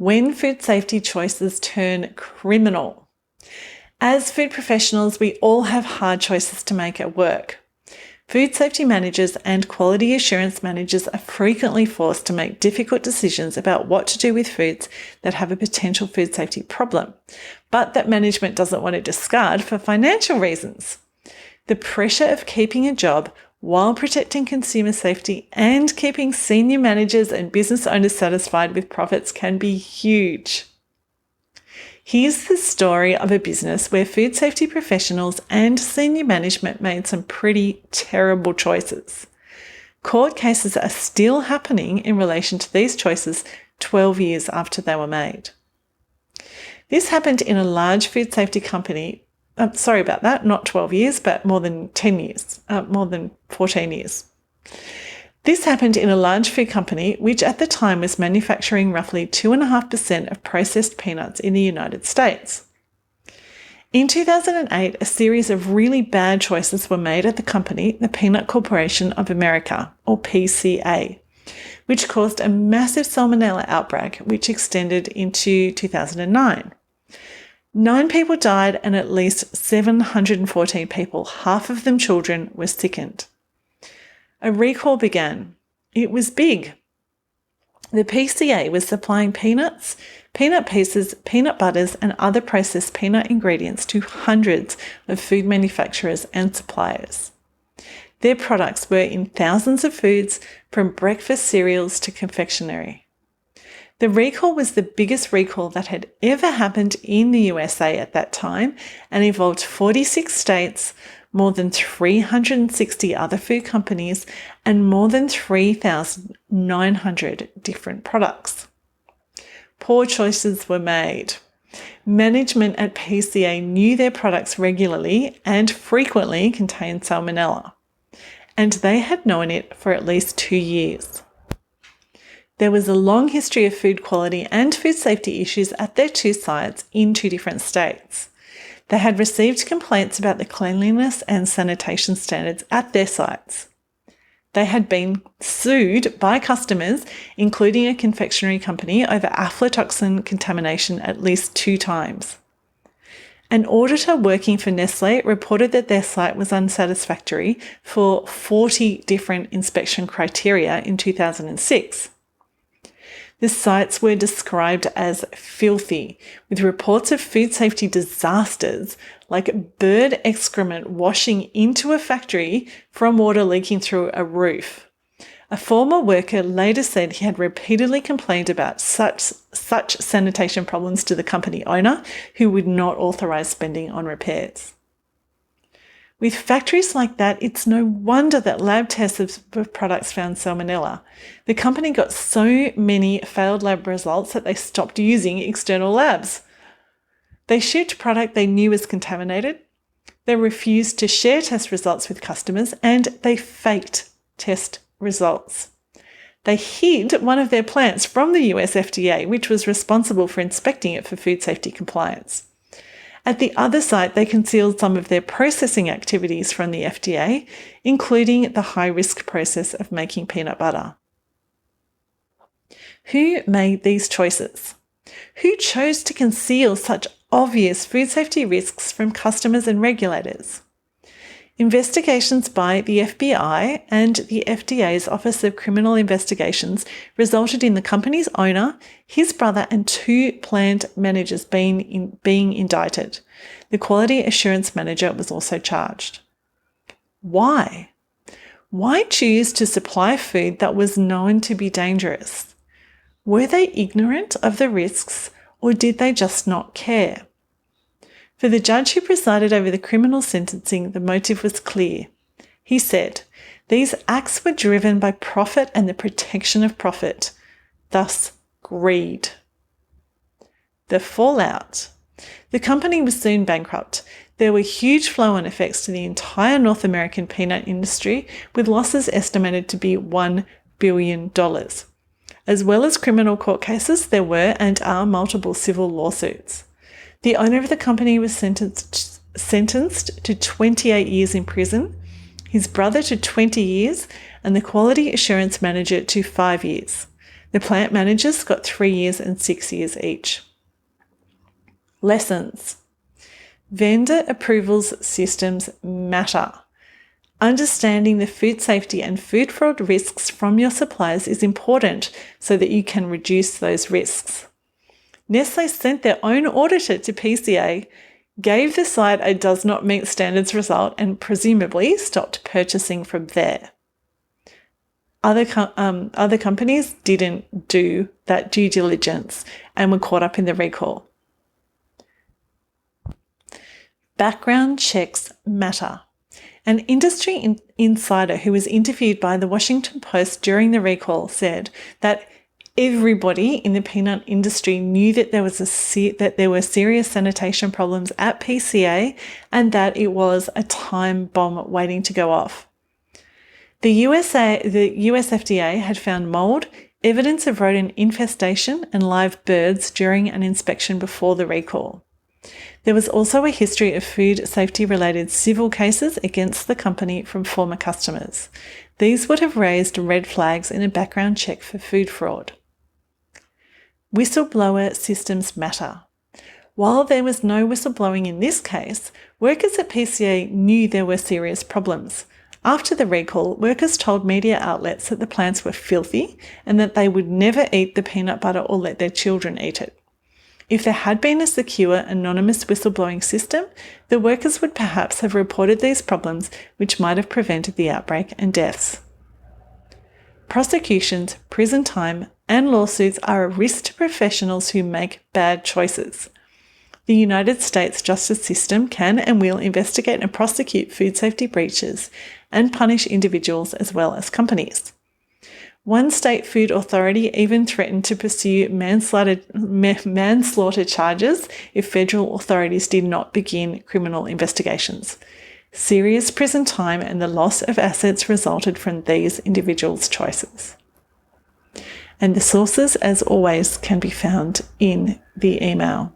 when food safety choices turn criminal. As food professionals, we all have hard choices to make at work. Food safety managers and quality assurance managers are frequently forced to make difficult decisions about what to do with foods that have a potential food safety problem, but that management doesn't want to discard for financial reasons. The pressure of keeping a job while protecting consumer safety and keeping senior managers and business owners satisfied with profits can be huge. Here's the story of a business where food safety professionals and senior management made some pretty terrible choices. Court cases are still happening in relation to these choices 12 years after they were made. This happened in a large food safety company. Sorry about that, not 12 years, but more than 14 years. This happened in a large food company, which at the time was manufacturing roughly 2.5% of processed peanuts in the United States. In 2008, a series of really bad choices were made at the company, the Peanut Corporation of America, or PCA, which caused a massive salmonella outbreak, which extended into 2009. 9 people died and at least 714 people, half of them children, were sickened. A recall began. It was big. The PCA was supplying peanuts, peanut pieces, peanut butters, and other processed peanut ingredients to hundreds of food manufacturers and suppliers. Their products were in thousands of foods, from breakfast cereals to confectionery. The recall was the biggest recall that had ever happened in the USA at that time and involved 46 states, more than 360 other food companies, and more than 3,900 different products. Poor choices were made. Management at PCA knew their products regularly and frequently contained salmonella, and they had known it for at least 2 years. There was a long history of food quality and food safety issues at their 2 sites in 2 different states. They had received complaints about the cleanliness and sanitation standards at their sites. They had been sued by customers, including a confectionery company, over aflatoxin contamination at least 2 times. An auditor working for Nestlé reported that their site was unsatisfactory for 40 different inspection criteria in 2006. The sites were described as filthy, with reports of food safety disasters like bird excrement washing into a factory from water leaking through a roof. A former worker later said he had repeatedly complained about such sanitation problems to the company owner, who would not authorise spending on repairs. With factories like that, it's no wonder that lab tests of products found salmonella. The company got so many failed lab results that they stopped using external labs. They shipped product they knew was contaminated. They refused to share test results with customers, and they faked test results. They hid one of their plants from the US FDA, which was responsible for inspecting it for food safety compliance. At the other site, they concealed some of their processing activities from the FDA, including the high-risk process of making peanut butter. Who made these choices? Who chose to conceal such obvious food safety risks from customers and regulators? Investigations by the FBI and the FDA's Office of Criminal Investigations resulted in the company's owner, his brother, and 2 plant managers being indicted. The quality assurance manager was also charged. Why? Why choose to supply food that was known to be dangerous? Were they ignorant of the risks, or did they just not care? For the judge who presided over the criminal sentencing, the motive was clear. He said, "These acts were driven by profit and the protection of profit, thus greed." The fallout. The company was soon bankrupt. There were huge flow-on effects to the entire North American peanut industry, with losses estimated to be $1 billion. As well as criminal court cases, there were and are multiple civil lawsuits. The owner of the company was sentenced to 28 years in prison, his brother to 20 years, and the quality assurance manager to 5 years. The plant managers got 3 years and 6 years each. Lessons. Vendor approvals systems matter. Understanding the food safety and food fraud risks from your suppliers is important so that you can reduce those risks. Nestlé sent their own auditor to PCA, gave the site a does not meet standards result, and presumably stopped purchasing from there. Other companies didn't do that due diligence and were caught up in the recall. Background checks matter. An industry insider who was interviewed by the Washington Post during the recall said that everybody in the peanut industry knew that there were serious sanitation problems at PCA and that it was a time bomb waiting to go off. The US FDA had found mold, evidence of rodent infestation, and live birds during an inspection before the recall. There was also a history of food safety-related civil cases against the company from former customers. These would have raised red flags in a background check for food fraud. Whistleblower systems matter. While there was no whistleblowing in this case, workers at PCA knew there were serious problems. After the recall, workers told media outlets that the plants were filthy and that they would never eat the peanut butter or let their children eat it. If there had been a secure, anonymous whistleblowing system, the workers would perhaps have reported these problems, which might have prevented the outbreak and deaths. Prosecutions, prison time, and lawsuits are a risk to professionals who make bad choices. The United States justice system can and will investigate and prosecute food safety breaches and punish individuals as well as companies. One state food authority even threatened to pursue manslaughter charges if federal authorities did not begin criminal investigations. Serious prison time and the loss of assets resulted from these individuals' choices. And the sources, as always, can be found in the email.